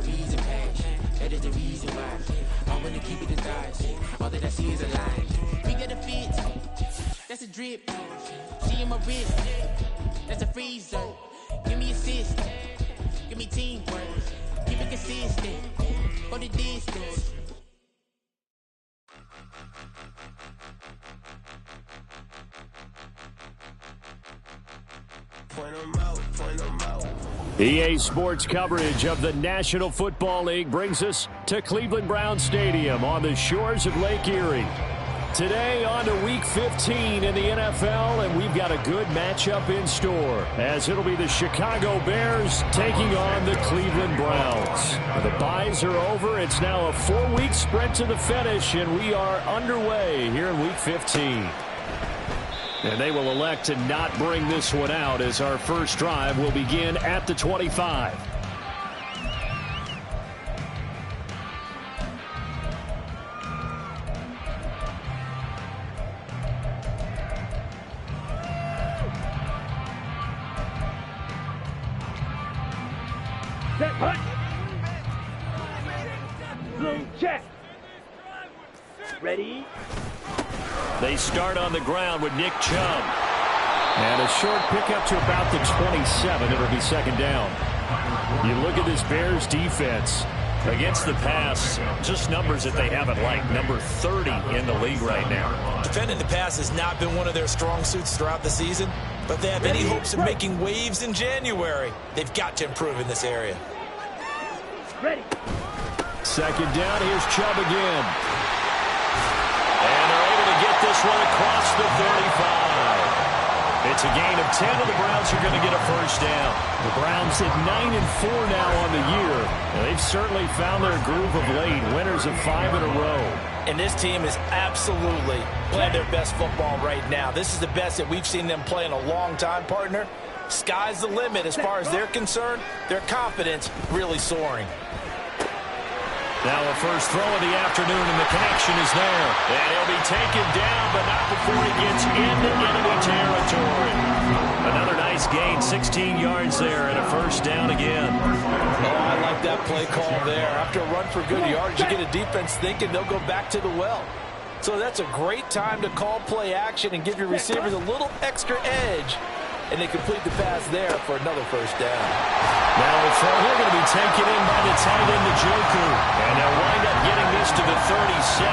reason, passion. That is the reason why I wanna keep it inside. All that I see is a lie. We got a fit, that's a drip. She in my wrist, that's a freezer. Give me assist, give me teamwork. Keep it consistent, go the distance. EA Sports coverage of the National Football League brings us to Cleveland Browns Stadium on the shores of Lake Erie. Today on to Week 15 in the NFL, and we've got a good matchup in store, as it'll be the Chicago Bears taking on the Cleveland Browns. The byes are over. It's now a 4-week sprint to the finish, and we are underway here in Week 15. And they will elect to not bring this one out, as our first drive will begin at the 25. Set, hut. Blue check. Ready? They start on the ground with Nick Chubb. And a short pickup to about the 27. It'll be second down. You look at this Bears defense. Against the pass, just numbers that they haven't liked. Number 30 in the league right now. Defending the pass has not been one of their strong suits throughout the season, but they have any hopes of making waves in January. They've got to improve in this area. Ready. Second down, here's Chubb again. And they're able to get this one across the 35. It's a gain of 10, and the Browns are going to get a first down. The Browns at 9-4 now on the year. And they've certainly found their groove of late, winners of 5 in a row. And this team is absolutely playing their best football right now. This is the best that we've seen them play in a long time, partner. Sky's the limit as far as they're concerned. Their confidence really soaring. Now a first throw of the afternoon, and the connection is there. And he'll be taken down, but not before he gets into enemy territory. Another nice gain, 16 yards there, and a first down again. Oh, I like that play call there. After a run for good yards, you get a defense thinking they'll go back to the well. So that's a great time to call play action and give your receivers a little extra edge. And they complete the pass there for another first down. Now a throw here going to be taken in by the tight end, Njoku. And they'll wind up getting this to the 37.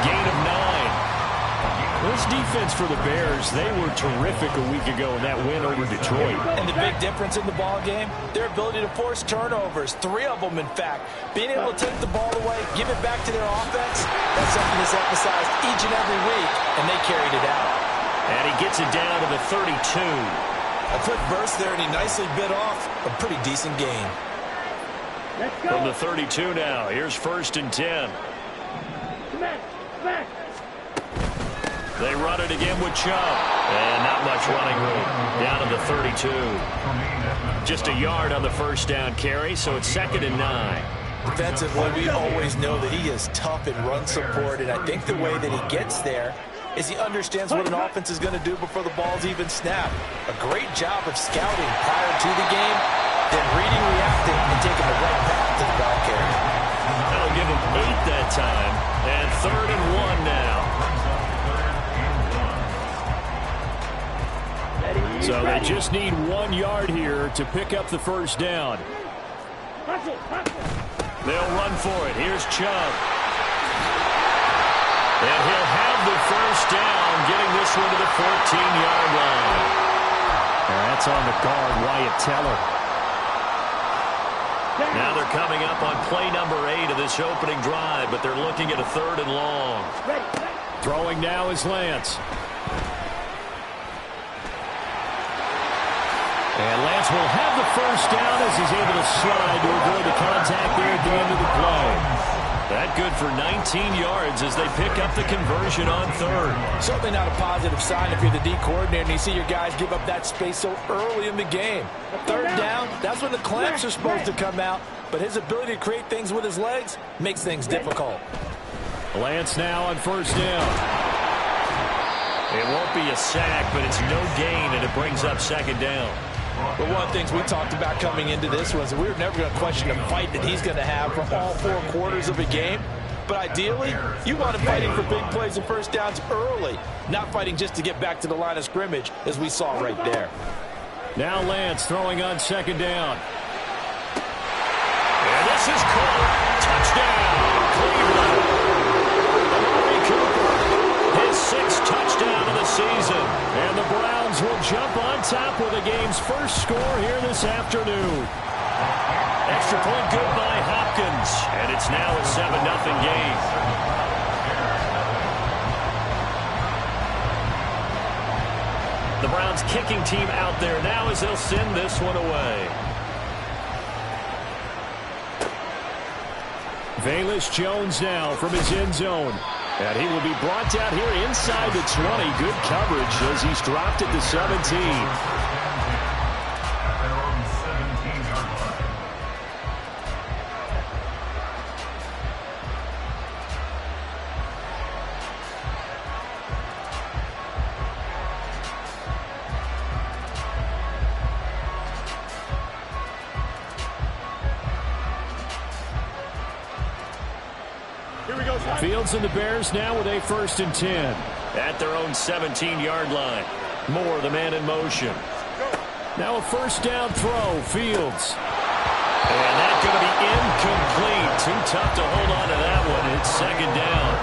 Gain of 9. This defense for the Bears, they were terrific a week ago in that win over Detroit. And the big difference in the ball game, their ability to force turnovers. 3 of them, in fact. Being able to take the ball away, give it back to their offense, that's something that's emphasized each and every week, and they carried it out. And he gets it down to the 32. A quick burst there, and he nicely bit off a pretty decent gain. Let's go. From the 32 now, here's first and 10. Smack. They run it again with Chubb. And not much running room. Down to the 32. Just a yard on the first down carry, so it's second and 9. Defensively, we always know that he is tough in run support, and I think the way that he gets there is he understands what an offense is going to do before the ball's even snapped. A great job of scouting prior to the game, then reading, reacting, and taking the right path to the ball carrier. That'll give him 8 that time, and 3rd and 1 now. So they just need 1 yard here to pick up the first down. They'll run for it. Here's Chubb. And he'll have the first down, getting this one to the 14-yard line. And that's on the guard, Wyatt Teller. Now they're coming up on play number 8 of this opening drive, but they're looking at a 3rd and long. Throwing now is Lance. And Lance will have the first down as he's able to slide to avoid the contact there at the end of the play. That good for 19 yards as they pick up the conversion on 3rd. Certainly not a positive sign if you're the D coordinator and you see your guys give up that space so early in the game. 3rd down, that's when the clamps are supposed to come out, but his ability to create things with his legs makes things difficult. Lance now on first down. It won't be a sack, but it's no gain, and it brings up second down. But one of the things we talked about coming into this was we were never going to question the fight that he's going to have for all 4 quarters of a game. But ideally, you want him fighting for big plays and first downs early, not fighting just to get back to the line of scrimmage, as we saw right there. Now Lance throwing on second down. And this is caught. Touchdown, Cleveland. Amari Cooper, his 6th touchdown of the season. And the Browns will jump on top with the game's first score here this afternoon. Extra point good by Hopkins. And it's now a 7-0 game. The Browns kicking team out there now as they'll send this one away. Velus Jones now from his end zone. And he will be brought down here inside the 20. Good coverage as he's dropped at the 17. Fields and the Bears now with a 1st and 10 at their own 17-yard line. Moore, the man in motion. Now a 1st down throw. Fields. And that's going to be incomplete. Too tough to hold on to that one. It's 2nd down.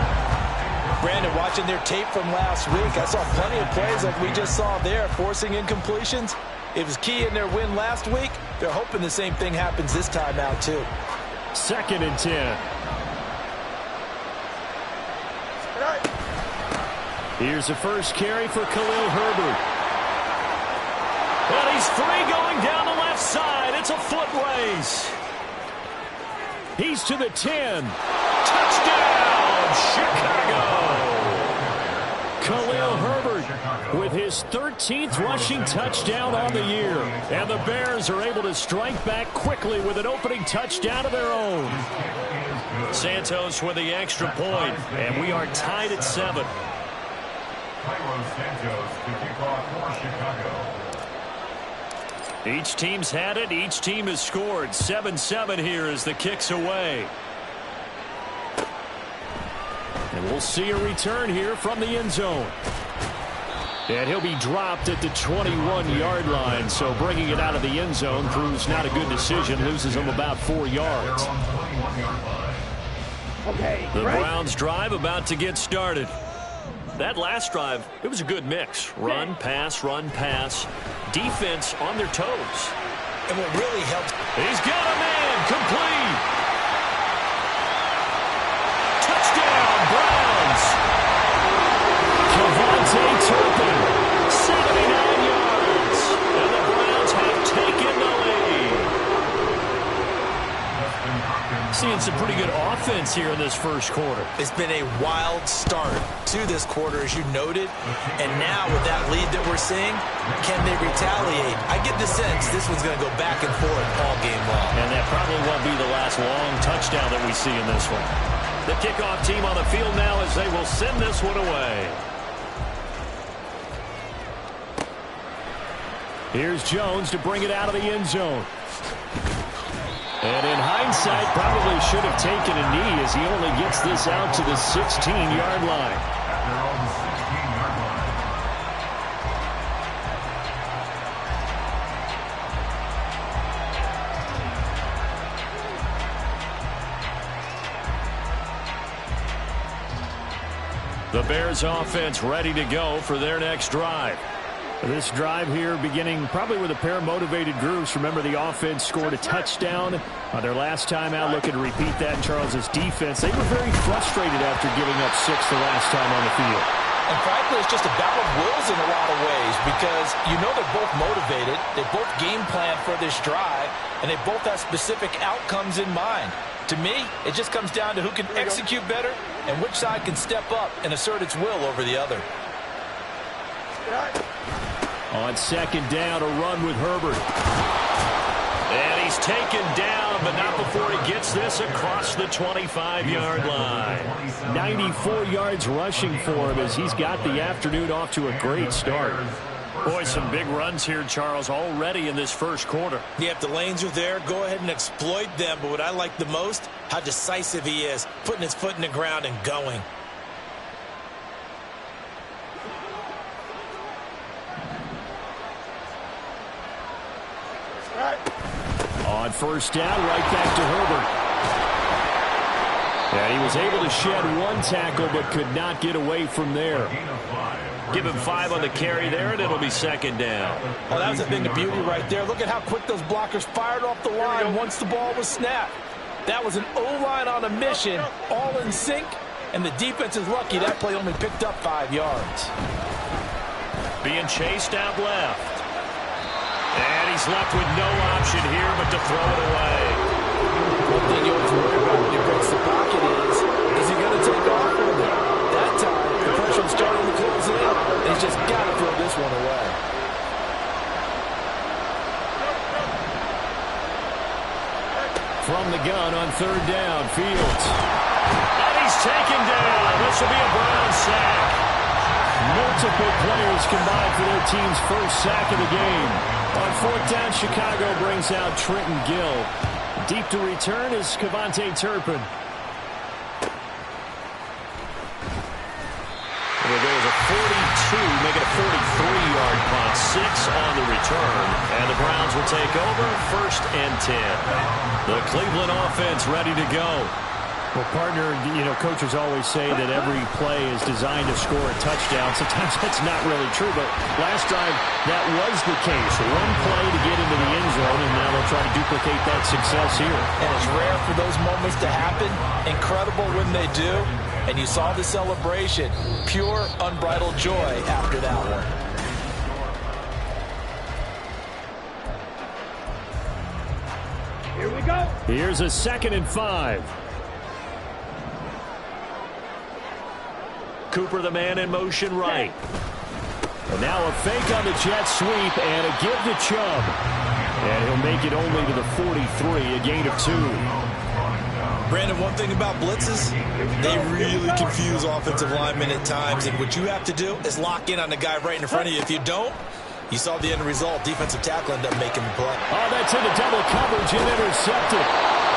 Brandon, watching their tape from last week, I saw plenty of plays like we just saw there, forcing incompletions. It was key in their win last week. They're hoping the same thing happens this time out, too. 2nd and 10. Here's the first carry for Khalil Herbert. And he's free going down the left side. It's a foot race. He's to the 10. Touchdown, Chicago. Khalil Herbert with his 13th rushing touchdown on the year. And the Bears are able to strike back quickly with an opening touchdown of their own. Santos with the extra point, and we are tied at 7. Each team's had it. Each team has scored. 7-7 here as the kick's away. And we'll see a return here from the end zone. And he'll be dropped at the 21-yard line. So bringing it out of the end zone proves not a good decision. Loses him about 4 yards. Okay, the Browns drive about to get started. That last drive, it was a good mix. Run, pass, defense on their toes. And what really helps... He's got a man, complete. Touchdown, Browns. Kevontae Turpin, 79 yards. And the Browns have taken the lead. Seeing some pretty good offense here in this first quarter. It's been a wild start to this quarter, as you noted. And now with that lead that we're seeing, can they retaliate? I get the sense this one's going to go back and forth all game long. And that probably won't be the last long touchdown that we see in this one. The kickoff team on the field now as they will send this one away. Here's Jones to bring it out of the end zone. And in hindsight, probably should have taken a knee as he only gets this out to the 16-yard line. The Bears offense ready to go for their next drive. This drive here beginning probably with a pair of motivated groups. Remember, the offense scored a touchdown on their last time out. Looking to repeat that in Charles's defense. They were very frustrated after giving up 6 the last time on the field. And frankly, it's just a battle of wills in a lot of ways because you know they're both motivated. They both game plan for this drive, and they both have specific outcomes in mind. To me, it just comes down to who can execute better and which side can step up and assert its will over the other. On second down, a run with Herbert. And he's taken down, but not before he gets this across the 25-yard line. 94 yards rushing for him as he's got the afternoon off to a great start. Boy, some big runs here, Charles, already in this first quarter. Yeah, if the lanes are there, go ahead and exploit them. But what I like the most, how decisive he is, putting his foot in the ground and going. On first down, right back to Herbert. And he was able to shed one tackle, but could not get away from there. Give him 5 on the carry there, and it'll be second down. Oh, that was a thing of beauty right there. Look at how quick those blockers fired off the line once the ball was snapped. That was an O-line on a mission, all in sync, and the defense is lucky that play only picked up 5 yards. Being chased out left. And he's left with no option here but to throw it away. One thing you always worry about when he breaks the pocket is he going to take off with it? That time, the pressure was starting to close in, and he's just got to throw this one away. From the gun on third down, Fields. And he's taken down. This will be a Brown sack. Multiple players combined for their team's first sack of the game. On fourth down, Chicago brings out Trenton Gill. Deep to return is Cavante Turpin. There goes a 42, make it a 43-yard punt. 6 on the return. And the Browns will take over, 1st and 10. The Cleveland offense ready to go. Well, partner, you know, coaches always say that every play is designed to score a touchdown. Sometimes that's not really true, but last time that was the case. One play to get into the end zone, and now they'll try to duplicate that success here. And it's rare for those moments to happen. Incredible when they do. And you saw the celebration. Pure, unbridled joy after that one. Here we go. Here's a 2nd and 5. Cooper, the man in motion right. And now a fake on the jet sweep and a give to Chubb. And he'll make it only to the 43, a gain of 2. Brandon, one thing about blitzes, they really confuse offensive linemen at times. And what you have to do is lock in on the guy right in front of you. If you don't, you saw the end result. Defensive tackle ended up making the play. Oh, that's into double coverage and intercepted.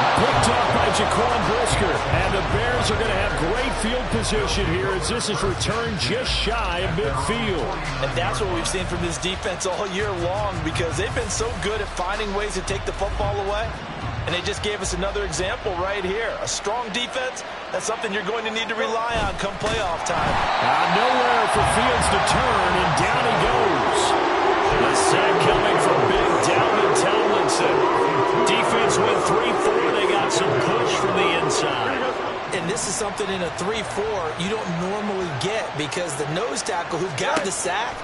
Picked up by Jaquan Brisker. And the Bears are going to have great field position here as this is returned just shy of midfield. And that's what we've seen from this defense all year long because they've been so good at finding ways to take the football away. And they just gave us another example right here. A strong defense, that's something you're going to need to rely on come playoff time. Nowhere for Fields to turn, and down he goes. The sack coming from big Dalvin Tomlinson. Defense went 3-4. They got some push from the inside. And this is something in a 3-4 you don't normally get because the nose tackle who got the sack,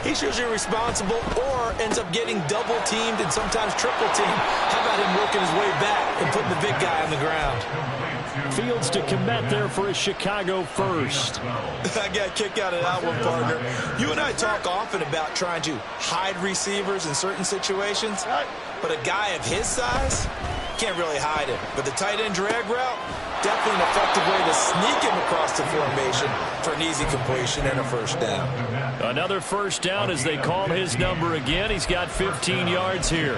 he's usually responsible or ends up getting double teamed and sometimes triple teamed. How about him working his way back and putting the big guy on the ground? Fields to commit there for a Chicago first. I got a kick out of that one, partner. You and I talk often about trying to hide receivers in certain situations, but a guy of his size can't really hide him. But the tight end drag route, definitely an effective way to sneak him across the formation for an easy completion and a first down. Another first down as they call his number again. He's got 15 yards here.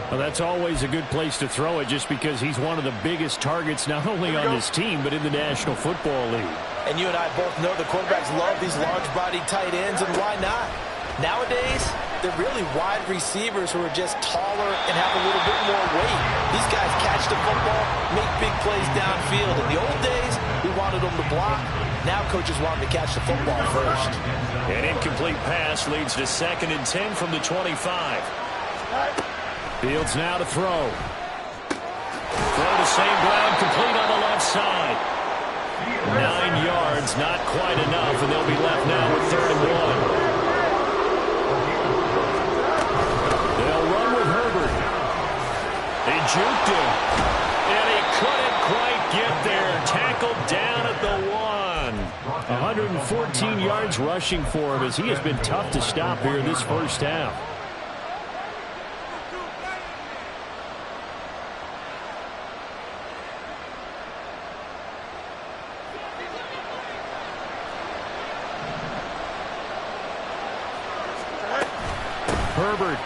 Well, that's always a good place to throw it just because he's one of the biggest targets not only on his team but in the National Football League. And you and I both know the quarterbacks love these large-bodied tight ends, and why not? Nowadays, they're really wide receivers who are just taller and have a little bit more weight. These guys catch the football, make big plays downfield. In the old days, we wanted them to block. Now coaches want them to catch the football first. An incomplete pass leads to 2nd and 10 from the 25. Fields now to throw. Throw to St. Brown, complete on the left side. 9 yards, not quite enough, and they'll be left now with 3rd and 1. They'll run with Herbert. They juked him, and he couldn't quite get there. Tackled down at the 1. 114 yards rushing for him as he has been tough to stop here this first half. Herbert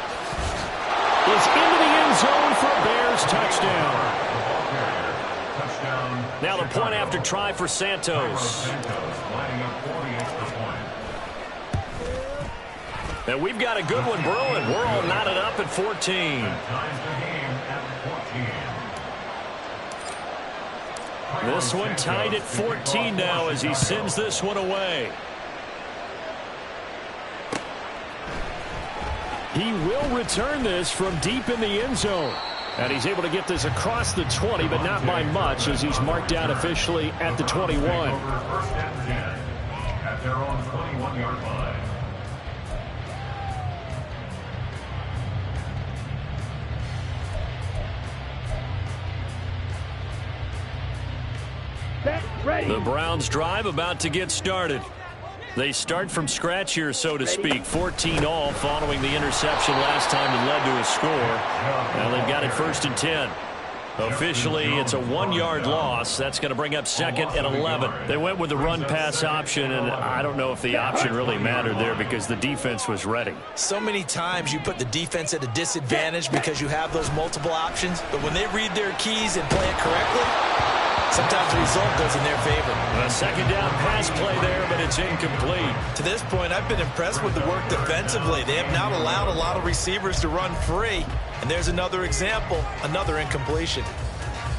is into the end zone for a Bears touchdown. Now the point after try for Santos. And we've got a good one brewing. We're all knotted up at 14. This one tied at 14 now as he sends this one away. He will return this from deep in the end zone. And he's able to get this across the 20, but not by much as he's marked down officially at the 21. First and 10 at their own 21-yard line. Set, ready. The Browns drive about to get started. They start from scratch here, so to speak. 14 all following the interception last time that led to a score. Now they've got it 1st and 10. Officially, it's a 1-yard loss. That's going to bring up 2nd and 11. They went with the run-pass option, and I don't know if the option really mattered there because the defense was ready. So many times you put the defense at a disadvantage because you have those multiple options, but when they read their keys and play it correctly, sometimes the result goes in their favor. A 2nd down pass play there, but it's incomplete. To this point, I've been impressed with the work defensively. They have not allowed a lot of receivers to run free. And there's another example, another incompletion.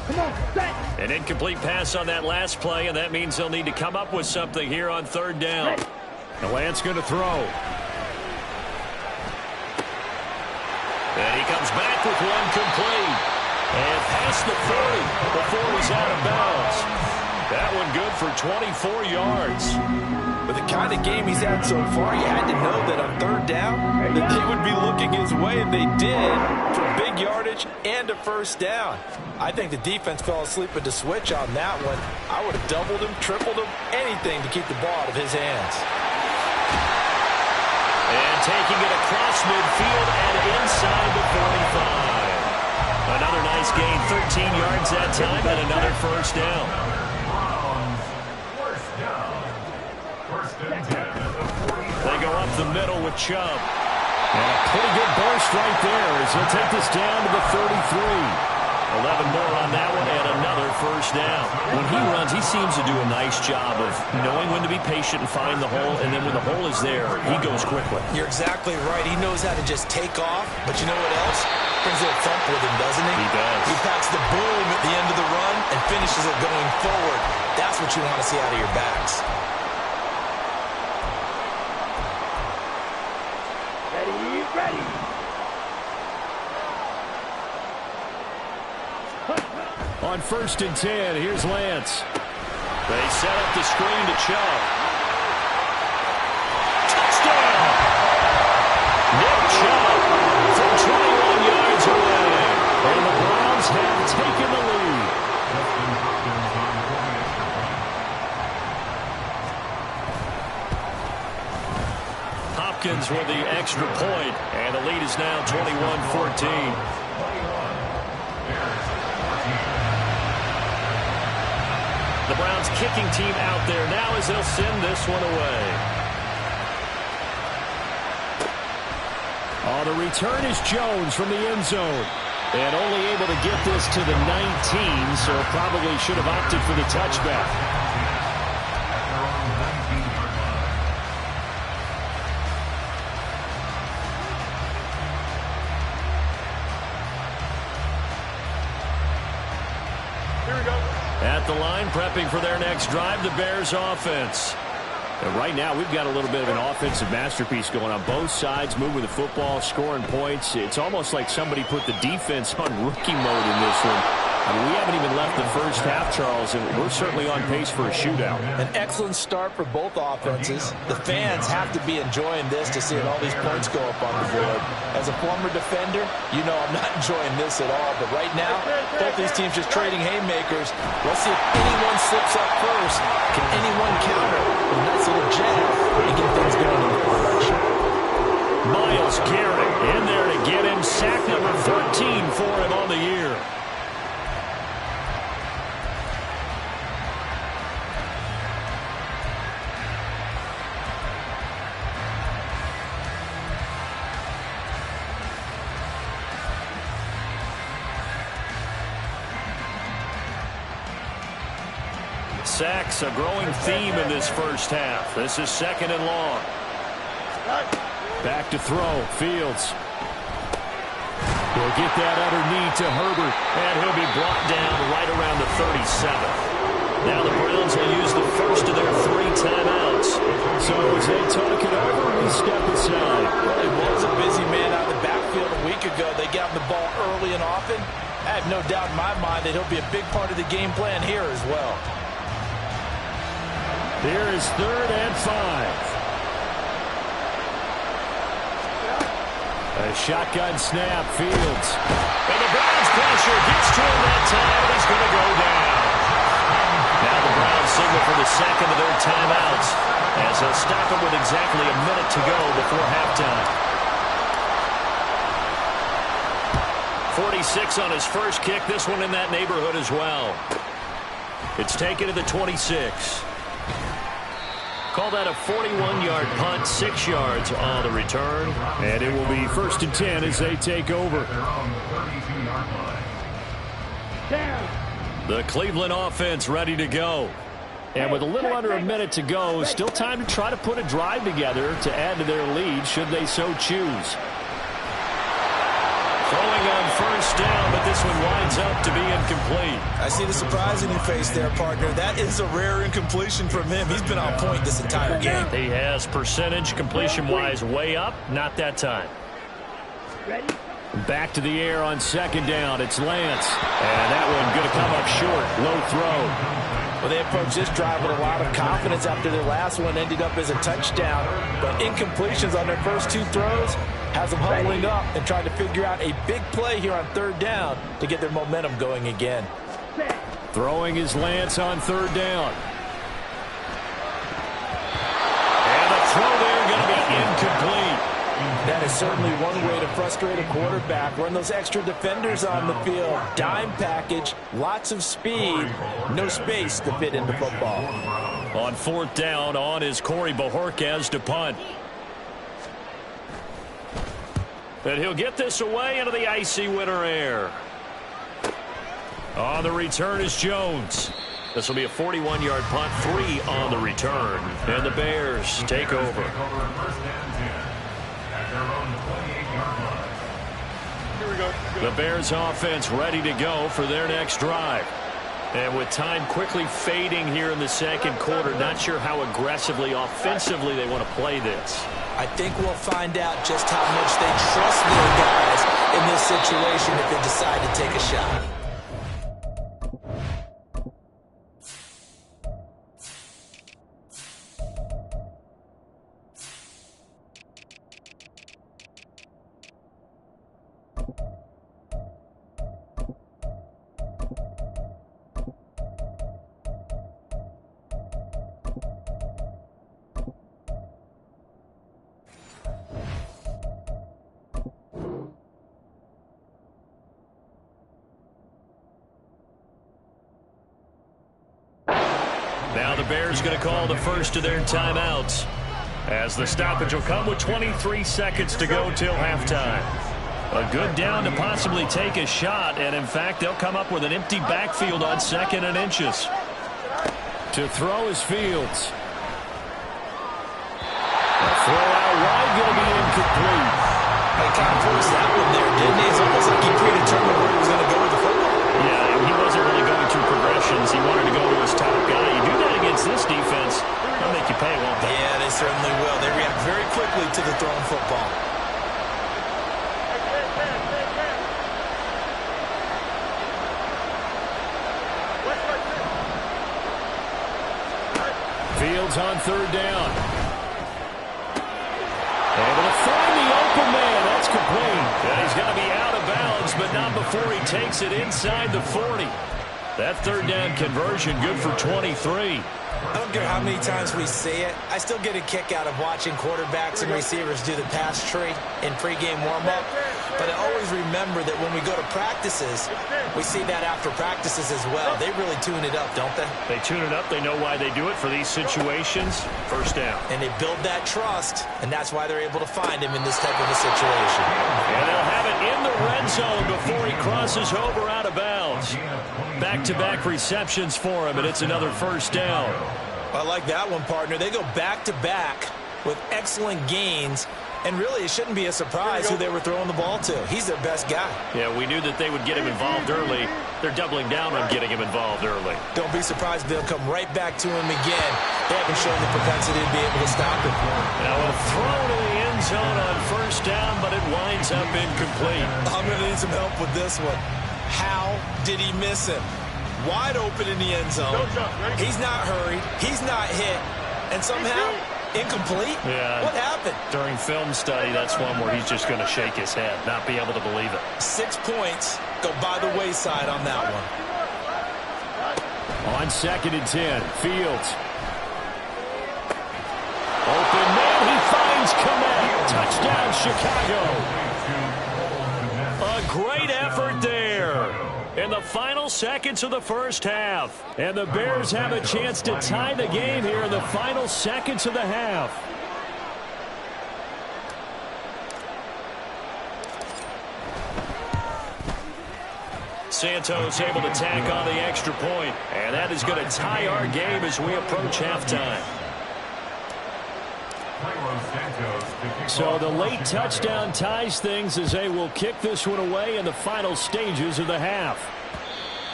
Come on, set. An incomplete pass on that last play, and that means they'll need to come up with something here on 3rd down. The Lance going to throw. And he comes back with one complete. And past the 40 before he's out of bounds. That one good for 24 yards. With the kind of game he's had so far, you had to know that on 3rd down that they would be looking his way, and they did, for big yardage and a 1st down. I think the defense fell asleep at the switch on that one. I would have doubled him, tripled him, anything to keep the ball out of his hands. And taking it across midfield and inside the 45. Another nice gain, 13 yards that time, and another 1st down. They go up the middle with Chubb. And a pretty good burst right there as he'll take this down to the 33. 11 more on that one and another 1st down. When he runs, he seems to do a nice job of knowing when to be patient and find the hole, and then when the hole is there, he goes quickly. You're exactly right. He knows how to just take off, but you know what else? Brings a little thump with him, doesn't he? He does. He packs the boom at the end of the run and finishes it going forward. That's what you want to see out of your backs. Ready, ready. On 1st and 10, here's Lance. They set up the screen to Chubb. Touchdown! Nick Chubb from 21 yards away. And the Browns have taken the lead. Hopkins with the extra point, and the lead is now 21-14. The Browns kicking team out there now as they'll send this one away. Oh, the return is Jones from the end zone. And only able to get this to the 19, so probably should have opted for the touchback. At the line, prepping for their next drive, the Bears offense. And right now, we've got a little bit of an offensive masterpiece going on both sides, moving the football, scoring points. It's almost like somebody put the defense on rookie mode in this one. I mean, we haven't even left the first half, Charles, and we're certainly on pace for a shootout. An excellent start for both offenses. The fans have to be enjoying this to see all these points go up on the board. As a former defender, you know I'm not enjoying this at all. But right now, both these teams just trading haymakers. Let's see if anyone slips up first. Can anyone counter with a nice little jab and get things going in the direction? Myles Garrett in there to get him. Sack number 14 for him on the year. Sacks, a growing theme in this first half. This is 2nd and long. Back to throw. Fields. He'll get that underneath to Herbert, and he'll be brought down right around the 37th. Now the Browns will use the first of their 3 timeouts. So as they talk it over, we step aside. Well, it was a busy man out of the backfield a week ago. They got him the ball early and often. I have no doubt in my mind that he'll be a big part of the game plan here as well. Here is 3rd and 5. A shotgun snap, Fields. And the Browns pressure gets to him that time, and he's going to go down. Now the Browns signal for the 2nd of their timeouts as they'll stop it with exactly a minute to go before halftime. 46 on his first kick, this one in that neighborhood as well. It's taken to the 26. Call that a 41-yard punt, 6 yards on the return. And it will be 1st and 10 as they take over. The Cleveland offense ready to go. And with a little under a minute to go, still time to try to put a drive together to add to their lead should they so choose. Throwing on 1st down, but this one winds up to be incomplete. I see the surprise in your face there, partner. That is a rare incompletion from him. He's been on point this entire game. He has percentage completion-wise way up, not that time. Ready? Back to the air on 2nd down. It's Lance. And that one going to come up short. Low throw. Well, they approached this drive with a lot of confidence after their last one ended up as a touchdown. But incompletions on their first 2 throws has them huddling up and trying to figure out a big play here on 3rd down to get their momentum going again. Throwing is Lance on 3rd down. And the throw there going to be incomplete. That is certainly one way to frustrate a quarterback. Run those extra defenders on the field. Dime package, lots of speed, no space to fit into football. On 4th down, on is Corey Bojorquez to punt. And he'll get this away into the icy winter air. On the return is Jones. This will be a 41-yard punt, 3 on the return. And the Bears take over. The Bears offense ready to go for their next drive. And with time quickly fading here in the 2nd quarter, not sure how aggressively, offensively they want to play this. I think we'll find out just how much they trust their guys in this situation if they decide to take a shot. Now the Bears going to call the first of their timeouts, as the stoppage will come with 23 seconds to go till halftime. A good down to possibly take a shot, and in fact they'll come up with an empty backfield on 2nd and inches. To throw is Fields. A throw out wide going to be incomplete. They kind of forced that one there, didn't they? It's almost like he predetermined where he was going to go with the football. Yeah, he wasn't really going through progressions. He wanted to go to his top guy. You do that against this defense, they'll make you pay, won't they? Yeah, they certainly will. They react very quickly to the thrown football. Fields on 3rd down. Able to find the open man. That's complete. And he's going to be out of bounds, but not before he takes it inside the 40. That 3rd down conversion good for 23. I don't care how many times we say it, I still get a kick out of watching quarterbacks and receivers do the pass tree in pregame warm-up. But I always remember that when we go to practices, we see that after practices as well. They really tune it up, don't they? They tune it up. They know why they do it for these situations. First down. And they build that trust, and that's why they're able to find him in this type of a situation. And they'll have it in the red zone before he crosses over out of bounds. Back-to-back receptions for him, and it's another first down. I like that one, partner. They go back-to-back with excellent gains. And really, it shouldn't be a surprise who they were throwing the ball to. He's their best guy. Yeah, we knew that they would get him involved early. They're doubling down on getting him involved early. Don't be surprised if they'll come right back to him again. They haven't shown the propensity to be able to stop him. Now a throw to the end zone on first down, but it winds up incomplete. I'm going to need some help with this one. How did he miss him? Wide open in the end zone. He's not hurried. He's not hit. And somehow, incomplete? Yeah. What happened? During film study, that's one where he's just going to shake his head, not be able to believe it. 6 points go by the wayside on that one. On 2nd and 10, Fields. Open man, he finds Kmet. Touchdown, Chicago. A great effort there in the final seconds of the first half. And the Bears have a chance to tie the game here in the final seconds of the half. Santos able to tack on the extra point, and that is going to tie our game as we approach halftime. So the late touchdown ties things as they will kick this one away in the final stages of the half.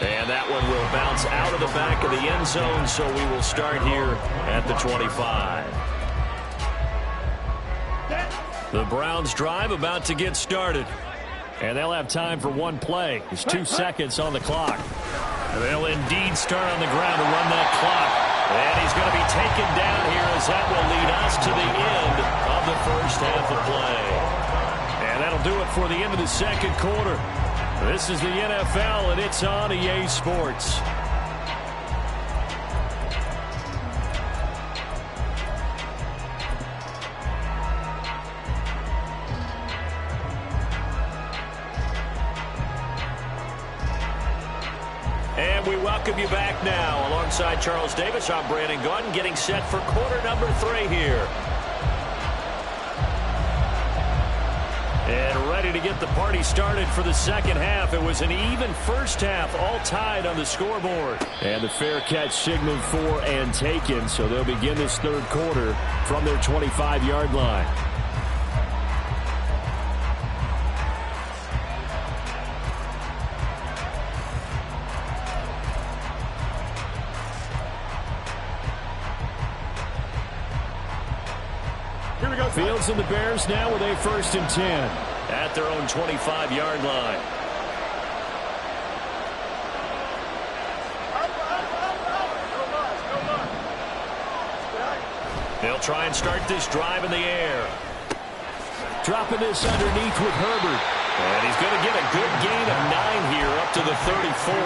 And that one will bounce out of the back of the end zone, so we will start here at the 25. The Browns drive about to get started. And they'll have time for one play. There's 2 seconds on the clock. They'll indeed start on the ground to run that clock. And he's going to be taken down here as that will lead us to the end of the first half of play. And that'll do it for the end of the second quarter. This is the NFL, and it's on EA Sports. And we welcome you back now. Alongside Charles Davis, I'm Brandon Gaudin, getting set for quarter number 3 here. And ready to get the party started for the second half. It was an even first half, all tied on the scoreboard. And the fair catch signaled for and taken, so they'll begin this third quarter from their 25-yard line. Fields and the Bears now with a 1st and 10 at their own 25-yard line. They'll try and start this drive in the air. Dropping this underneath with Herbert. And he's going to get a good gain of 9 here up to the 34.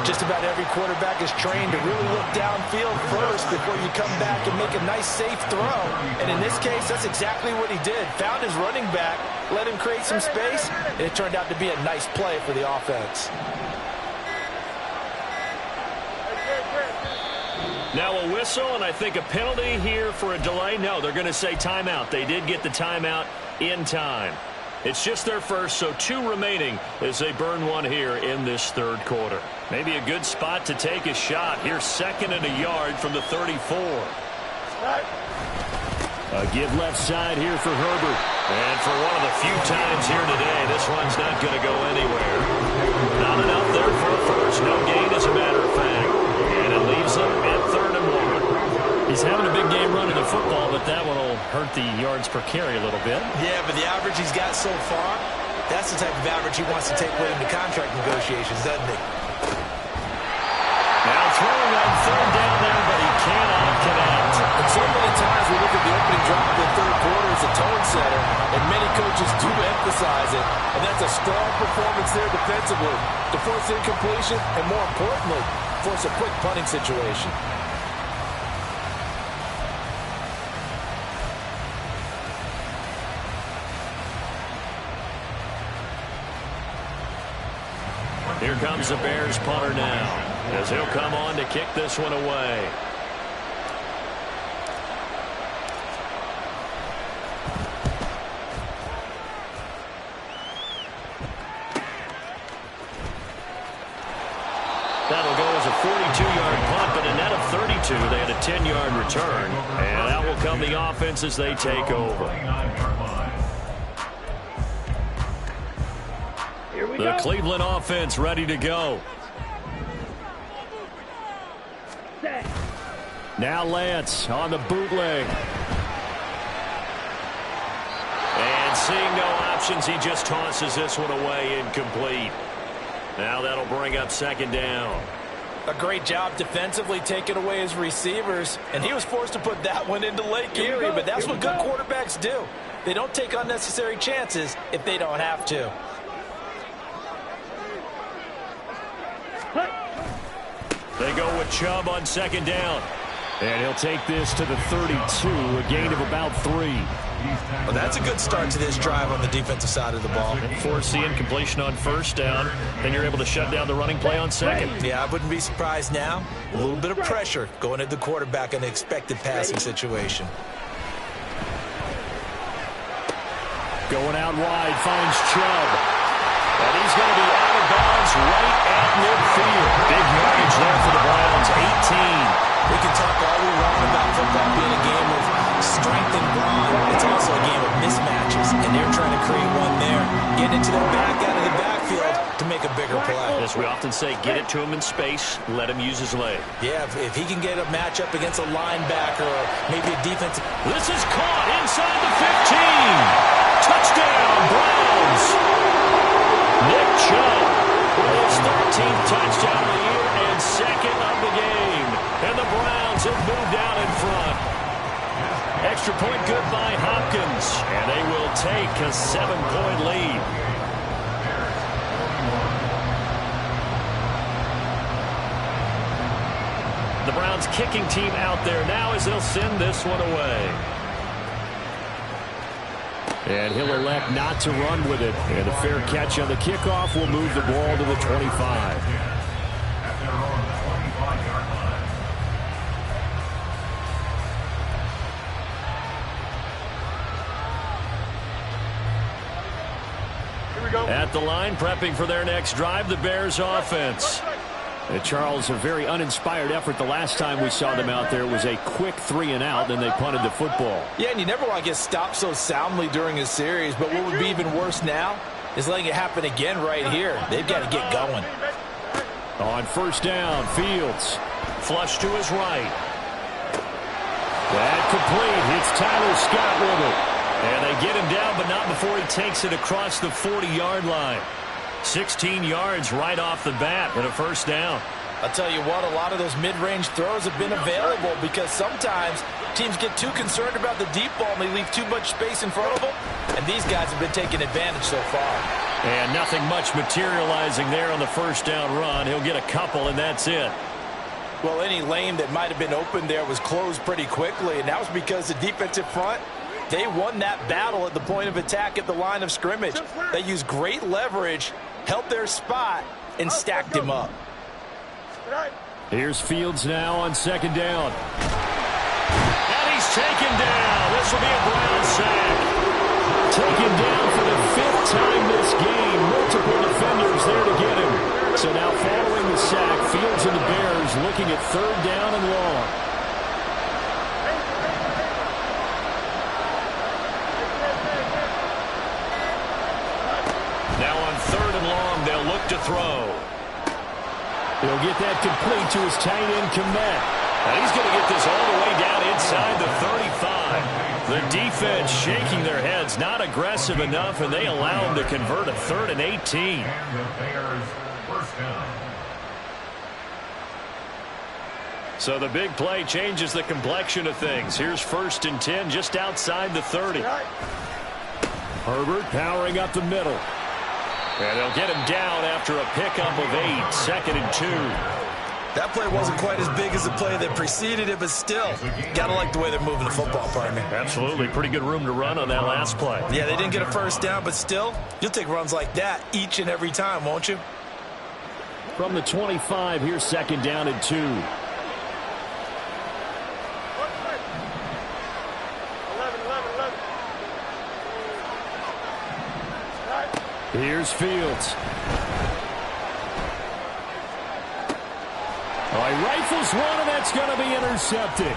Just about every quarterback is trained to really look downfield first before you come back and make a nice, safe throw. And in this case, that's exactly what he did. Found his running back, let him create some space, and it turned out to be a nice play for the offense. Now a whistle, and I think a penalty here for a delay. No, they're going to say timeout. They did get the timeout in time. It's just their first, so 2 remaining as they burn one here in this third quarter. Maybe a good spot to take a shot. Here's 2nd and a yard from the 34. A give left side here for Herbert. And for one of the few times here today, this one's not going to go anywhere. Not enough there for a first. No gain, as a matter of fact. And it leaves them at 3rd and 1. He's having a big game running the football, but that one will hurt the yards per carry a little bit. Yeah, but the average he's got so far, that's the type of average he wants to take with him to contract negotiations, doesn't he? Now throwing on 3rd down there, but he cannot connect. And so many times we look at the opening drive of the third quarter as a tone setter, and many coaches do emphasize it. And that's a strong performance there defensively to force incompletion and, more importantly, force a quick punting situation. Here comes the Bears punter now, as he'll come on to kick this one away. That'll go as a 42-yard punt, but a net of 32. They had a 10-yard return, and that will come the offense as they take over. The Cleveland offense ready to go. Now Lance on the bootleg. And seeing no options, he just tosses this one away incomplete. Now that'll bring up second down. A great job defensively taking away his receivers, and he was forced to put that one into Lake Erie, but that's what good quarterbacks do. They don't take unnecessary chances if they don't have to. They go with Chubb on second down. And he'll take this to the 32, a gain of about 3. Well, that's a good start to this drive on the defensive side of the ball. Force the incompletion on first down. Then you're able to shut down the running play on second. Yeah, I wouldn't be surprised now. A little bit of pressure going at the quarterback in an expected passing situation. Going out wide, finds Chubb. And he's going to be out of bounds right at midfield. Big yardage there for the Browns, 18. We can talk all we want about football being a game of strength and brawn. It's also a game of mismatches, and they're trying to create one there, getting it to the back out of the backfield to make a bigger play. As we often say, get it to him in space, let him use his leg. Yeah, if he can get a matchup against a linebacker or maybe a defensive. This is caught inside the 15. Touchdown, Browns. Nick Chubb with his 13th touchdown of the year and second of the game. And the Browns have moved out in front. Extra point good by Hopkins. And they will take a 7-point lead. The Browns kicking team out there now as they'll send this one away. And he'll elect not to run with it. And a fair catch on the kickoff will move the ball to the 25. At the line, prepping for their next drive, the Bears offense. And Charles, a very uninspired effort the last time we saw them out there. It was a quick 3-and-out, and they punted the football. Yeah, and you never want to get stopped so soundly during a series, but what would be even worse now is letting it happen again right here. They've got to get going. On first down, Fields. Flush to his right. That complete. It's Tyler Scott with it. And they get him down, but not before he takes it across the 40-yard line. 16 yards right off the bat and a first down. I'll tell you what, a lot of those mid-range throws have been available because sometimes teams get too concerned about the deep ball and they leave too much space in front of them. And these guys have been taking advantage so far. And nothing much materializing there on the first down run. He'll get a couple, and that's it. Well, any lane that might have been open there was closed pretty quickly, and that was because the defensive front, they won that battle at the point of attack at the line of scrimmage. They used great leverage, held their spot, and stacked him up. Here's Fields now on second down. And he's taken down. This will be a Brown sack. Taken down for the 5th time this game. Multiple defenders there to get him. So now following the sack, Fields and the Bears looking at third down and long. Now on third and long, they'll look to throw. He'll get that complete to his tight end, Kmet. And he's going to get this all the way down inside the 35. The defense shaking their heads, not aggressive enough, and they allow him to convert a 3rd and 18. So the big play changes the complexion of things. Here's 1st and 10 just outside the 30. Herbert powering up the middle. And they'll get him down after a pickup of 8, 2nd and 2. That play wasn't quite as big as the play that preceded it, but still, gotta like the way they're moving the football, partner. Absolutely. Pretty good room to run on that last play. Yeah, they didn't get a first down, but still, you'll take runs like that each and every time, won't you? From the 25, here's second down and 2. Here's Fields. Oh, he rifles one, and that's going to be intercepted.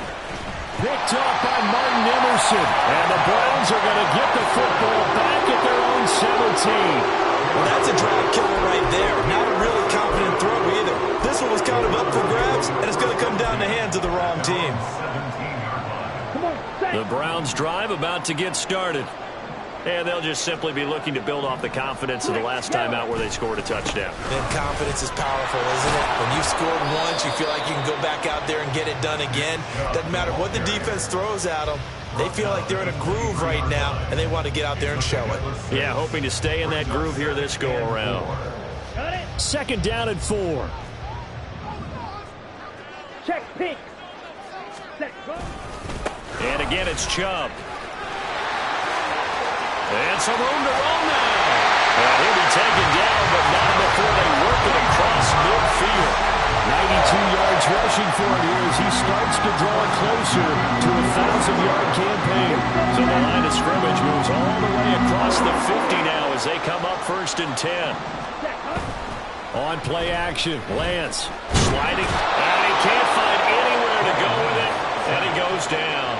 Picked off by Martin Emerson. And the Browns are going to get the football back at their own 17. Well, that's a drive killer right there. Not a really confident throw either. This one was kind of up for grabs, and it's going to come down the hands of the wrong team. The Browns drive about to get started. And they'll just simply be looking to build off the confidence of the last time out where they scored a touchdown. And confidence is powerful, isn't it? When you've scored once, you feel like you can go back out there and get it done again. Doesn't matter what the defense throws at them. They feel like they're in a groove right now, and they want to get out there and show it. Yeah, hoping to stay in that groove here this go-around. Second down and 4. Check, pink. Set, go. And again, it's Chubb. And some room to roll now. And he'll be taken down, but not before they work it across midfield. 92 yards rushing for him here as he starts to draw it closer to a 1,000-yard campaign. So the line of scrimmage moves all the way across the 50 now as they come up 1st and 10. On play action, Lance sliding, and he can't find anywhere to go with it, and he goes down.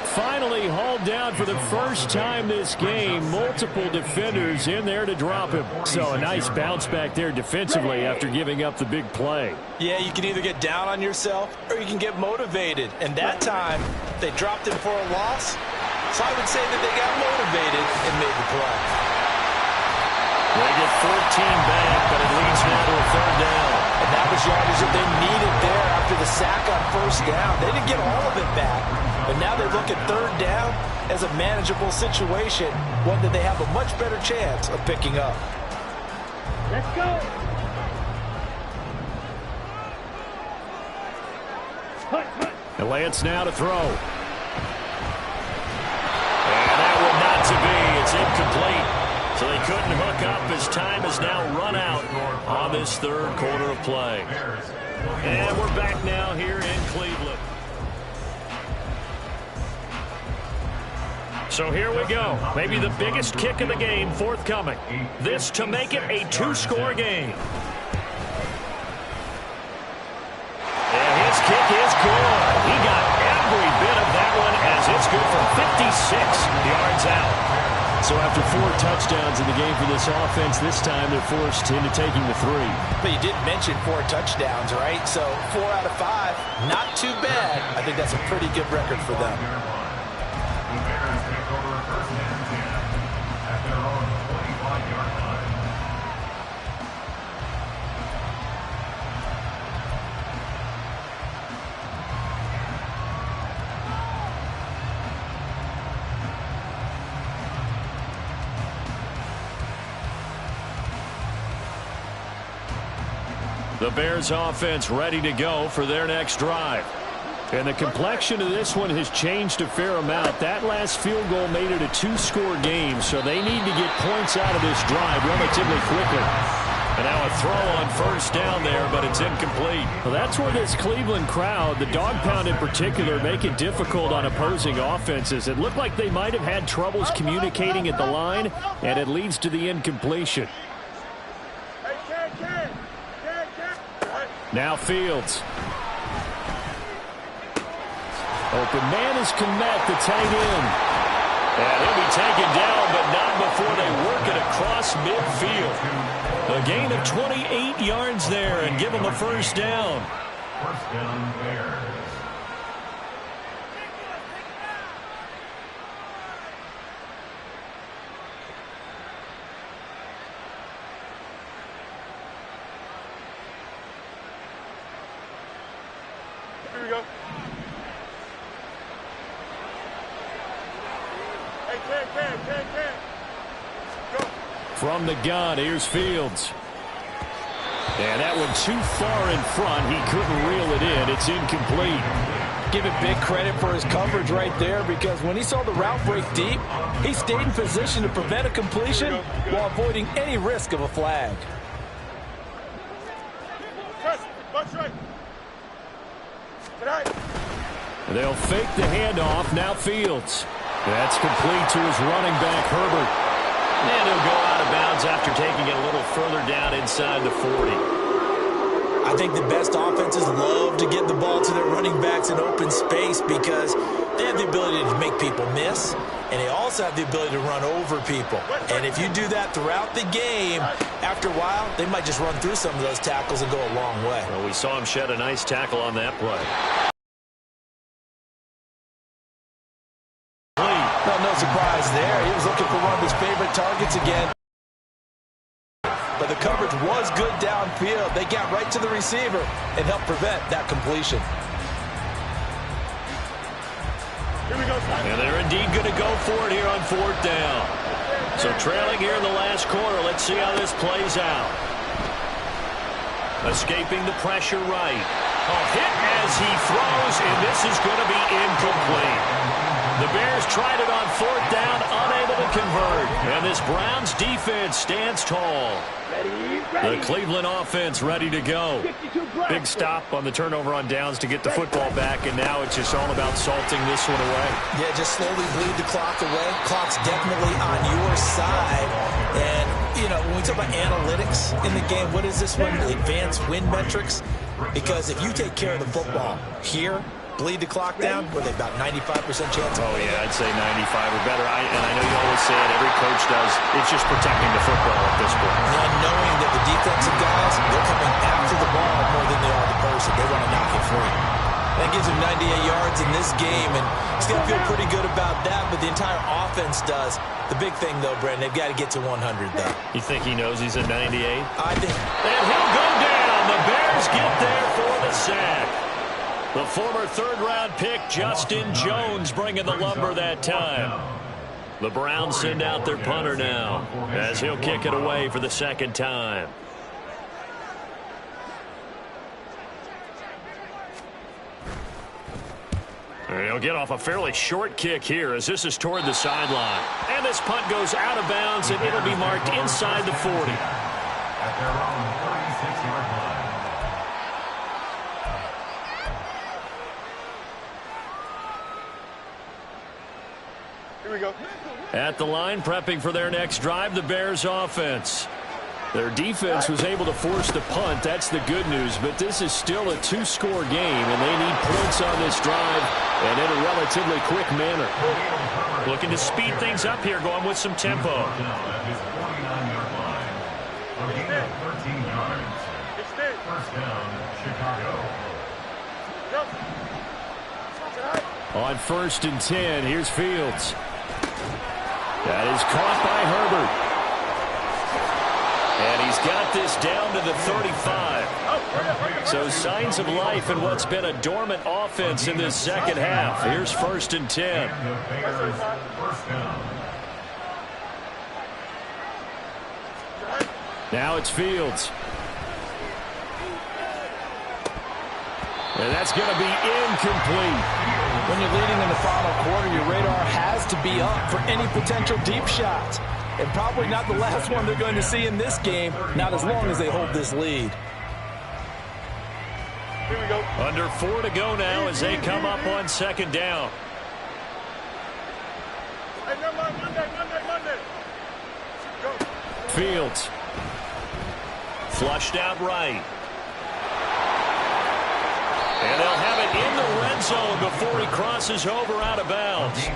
Finally hauled down for the first time this game. Multiple defenders in there to drop him. So a nice bounce back there defensively after giving up the big play. Yeah, you can either get down on yourself or you can get motivated. And that time, they dropped him for a loss. So I would say that they got motivated and made the play. They get 14 back, but it leads now to a 3rd down. And that was yardage that they needed there after the sack on 1st down. They didn't get all of it back. But now they look at 3rd down as a manageable situation, one that they have a much better chance of picking up. Let's go. And Lance now to throw. And that one not to be. It's incomplete. So they couldn't hook up as time has now run out on this 3rd quarter of play. And we're back now here in Cleveland. So here we go. Maybe the biggest kick of the game forthcoming. This to make it a 2-score game. And his kick is good. He got every bit of that one as it's good from 56 yards out. So after 4 touchdowns in the game for this offense, this time they're forced into taking the 3. But you did mention 4 touchdowns, right? So 4 out of 5, not too bad. I think that's a pretty good record for them. The Bears take over 1st and 10 at their own 25-yard line. The Bears offense ready to go for their next drive. And the complexion of this one has changed a fair amount. That last field goal made it a 2-score game, so they need to get points out of this drive relatively quickly. And now a throw on 1st down there, but it's incomplete. Well, that's where this Cleveland crowd, the dog pound in particular, make it difficult on opposing offenses. It looked like they might have had troubles communicating at the line, and it leads to the incompletion. Now Fields. Open man is Komet, the tight end. And he'll be taken down, but not before they work it across midfield. A gain of 28 yards there and give them a 1st down. 1st down, Bears. Here we go. Hey, go. From the gun, here's Fields. And that one too far in front. He couldn't reel it in. It's incomplete. Give it big credit for his coverage right there, because when he saw the route break deep, he stayed in position to prevent a completion while avoiding any risk of a flag. They'll fake the handoff. Now Fields. That's complete to his running back, Herbert. And he'll go out of bounds after taking it a little further down inside the 40. I think the best offenses love to get the ball to their running backs in open space because they have the ability to make people miss, and they also have the ability to run over people. And if you do that throughout the game, after a while, they might just run through some of those tackles and go a long way. Well, we saw him shed a nice tackle on that play. No surprise there. He was looking for one of his favorite targets again. But the coverage was good downfield. They got right to the receiver and helped prevent that completion. Here we go, Simon. And they're indeed going to go for it here on 4th down. So trailing here in the last quarter. Let's see how this plays out. Escaping the pressure right. A hit as he throws, and this is going to be incomplete. The Bears tried it on 4th down, unable to convert. And this Browns defense stands tall. The Cleveland offense ready to go. Big stop on the turnover on downs to get the football back, and now it's just all about salting this one away. Yeah, just slowly bleed the clock away. Clock's definitely on your side. And, you know, when we talk about analytics in the game, what is this one? Advanced win metrics? Because if you take care of the football here, bleed the clock down, were they about 95% chance? Oh, yeah, I'd say 95 or better. And I know you always say it, every coach does. It's just protecting the football at this point. And knowing that the defensive guys, they're coming after the ball more than they are the person. They want to knock it free. That gives him 98 yards in this game, and he's going to feel pretty good about that, but the entire offense does. The big thing, though, Brandon, they've got to get to 100, though. You think he knows he's at 98? I think. And he'll go down. The Bears get there for the sack. The former third-round pick, Justin Jones, bringing the lumber that time. The Browns send out their punter now as he'll kick it away for the second time. He'll get off a fairly short kick here as this is toward the sideline. And this punt goes out of bounds, and it'll be marked inside the 40. At their own 36-yard line. Here we go. At the line, prepping for their next drive, the Bears offense. Their defense was able to force the punt. That's the good news, but this is still a two-score game, and they need points on this drive and in a relatively quick manner. Looking to speed things up here, going with some tempo. At his 49-yard line. A gain of 13 yards. First down, Chicago. On 1st and 10, here's Fields. That is caught by Herbert. And he's got this down to the 35. So signs of life in what's been a dormant offense in this second half. Here's 1st and 10. Now it's Fields. And that's going to be incomplete. When you're leading in the final quarter, your radar has to be up for any potential deep shots. And probably not the last one they're going to see in this game, not as long as they hold this lead. Here we go. Under 4 to go now as they come up on 2nd down. Hey, never mind. Monday. Go. Fields. Flushed out right. And they'll have it in the red zone before he crosses over out of bounds.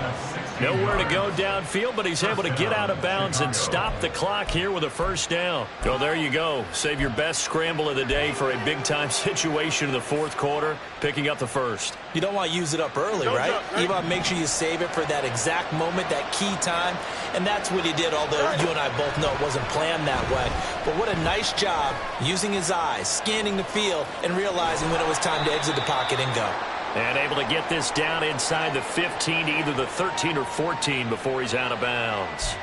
Nowhere to go downfield, but he's able to get out of bounds and stop the clock here with a first down. Well, there you go. Save your best scramble of the day for a big-time situation in the 4th quarter, picking up the first. You don't want to use it up early, right? You want to make sure you save it for that exact moment, that key time. And that's what he did, although you and I both know it wasn't planned that way. But what a nice job using his eyes, scanning the field, and realizing when it was time to exit the pocket and go. And able to get this down inside the 15 to either the 13 or 14 before he's out of bounds.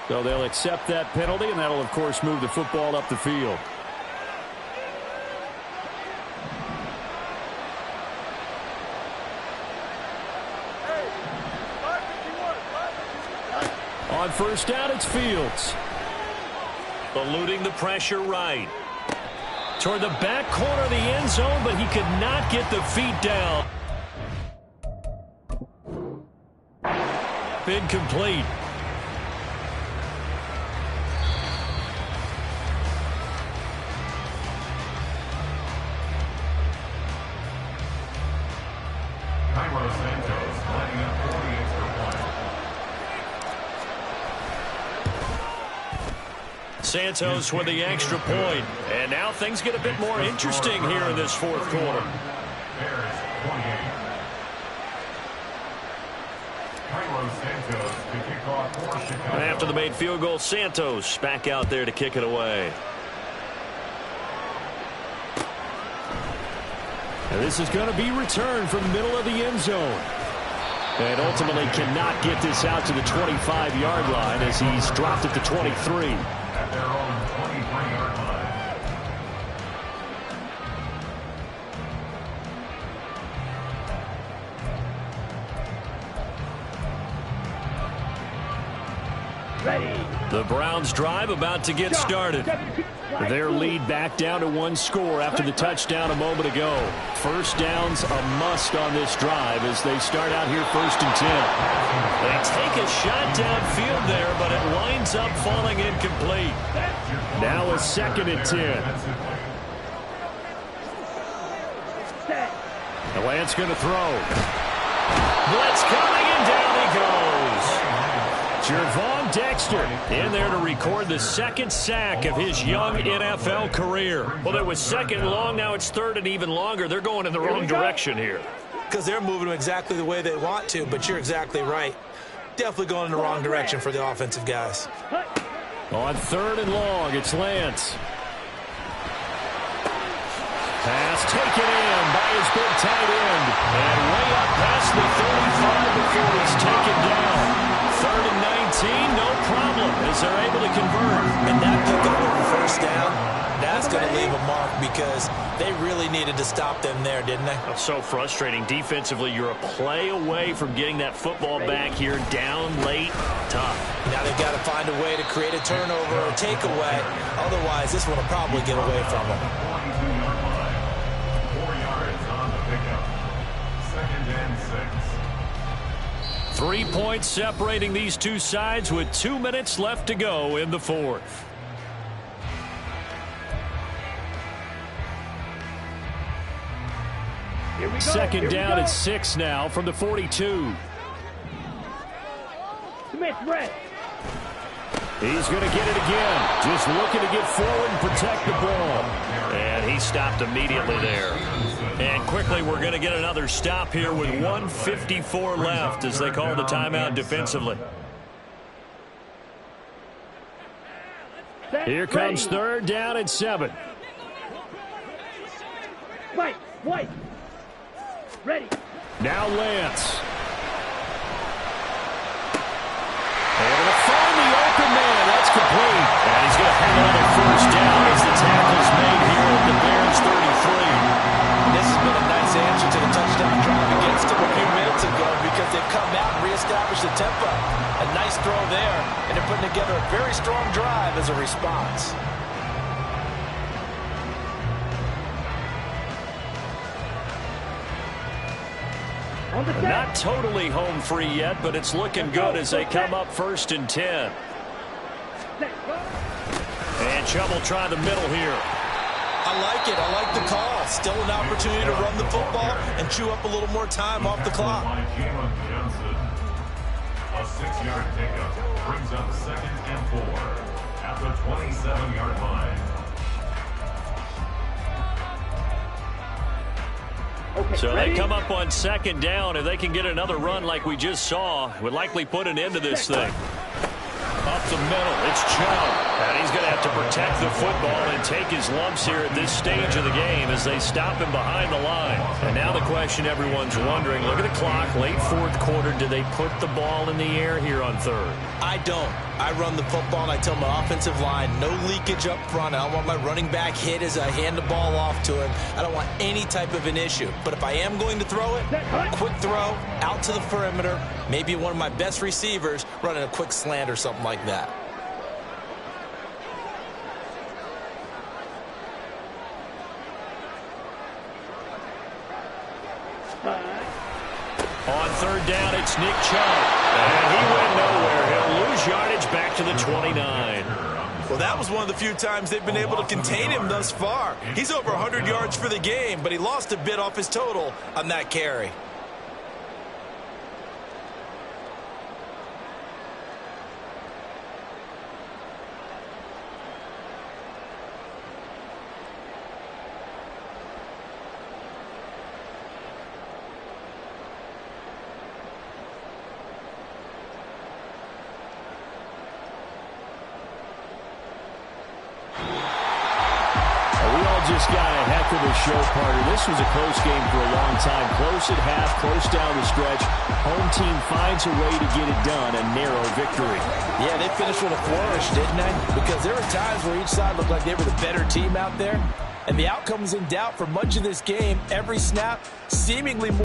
So they'll accept that penalty, and that'll, of course, move the football up the field. On 1st down, it's Fields. Eluding the pressure right. Toward the back corner of the end zone, but he could not get the feet down. up incomplete. Santos lining up for the extra point. Santos with the extra point. And now things get a bit more interesting here in this fourth quarter. Bears 28. Santos to kick off for Chicago. And after the made field goal, Santos back out there to kick it away. And this is going to be returned from the middle of the end zone. And ultimately cannot get this out to the 25-yard line as he's dropped it to 23. At their own 23-yard line. Ready. The Browns drive about to get started. Their lead back down to one score after the touchdown a moment ago. First down's a must on this drive as they start out here 1st and 10. They take a shot downfield there, but it winds up falling incomplete. Now a 2nd and 10. The Lance going to throw. Blitz coming, and down he goes. Jervon Dexter in there to record the 2nd sack of his young NFL career. Well, there was 2nd long, now it's 3rd and even longer. They're going in the wrong direction here. Because they're moving exactly the way they want to, but you're exactly right. Definitely going in the wrong direction for the offensive guys. On 3rd and long, it's Lance. Pass taken in by his big tight end. And way up past the 35 before he's taken down. 3rd and 19, no problem, as they're able to convert. And that pickup over 1st down, that's going to leave a mark because they really needed to stop them there, didn't they? So frustrating. Defensively, you're a play away from getting that football back here down late. Tough. Now they've got to find a way to create a turnover or a takeaway. Otherwise, this one will probably get away from them. 22-yard line. 4 yards on the pickup. 2nd and 6. 3 points separating these two sides with 2 minutes left to go in the 4th. Second down at 6 now from the 42. Smith, red. He's going to get it again. Just looking to get forward and protect the ball. And he stopped immediately there. And quickly we're going to get another stop here with 1:54 left as they call the timeout defensively. Here comes 3rd down and 7. White. Ready. Now Lance. Able to find the open man. That's complete. And he's going to have another 1st down as the tackle's made here at the Bears 33. This has been a nice answer to the touchdown drive against them a few minutes ago because they've come out and reestablished the tempo. A nice throw there, and they're putting together a very strong drive as a response. Not totally home free yet, but it's looking good as they come up 1st and 10. And Chubb will try the middle here. I like it. I like the call. Still an opportunity to run the football and chew up a little more time off the clock. A 6-yard pickup brings up 2nd and 4 at the 27-yard line. So they come up on 2nd down. If they can get another run like we just saw, would likely put an end to this thing. Up the middle, it's Chubb. And he's going to have to protect the football and take his lumps here at this stage of the game as they stop him behind the line. And now the question everyone's wondering, look at the clock, late 4th quarter, do they put the ball in the air here on 3rd? I don't. I run the football and I tell my offensive line, no leakage up front. I don't want my running back hit as I hand the ball off to him. I don't want any type of an issue. But if I am going to throw it, quick throw, out to the perimeter, maybe one of my best receivers running a quick slant or something like that. On 3rd down, it's Nick Chubb. And he went nowhere. He'll lose yardage back to the 29. Well, that was one of the few times they've been able to contain him thus far. He's over 100 yards for the game, but he lost a bit off his total on that carry. Just got a heck of a show, partner. This was a close game for a long time. Close at half, close down the stretch. Home team finds a way to get it done. A narrow victory. Yeah, they finished with a flourish, didn't they? Because there were times where each side looked like they were the better team out there. And the outcome was in doubt for much of this game. Every snap seemingly more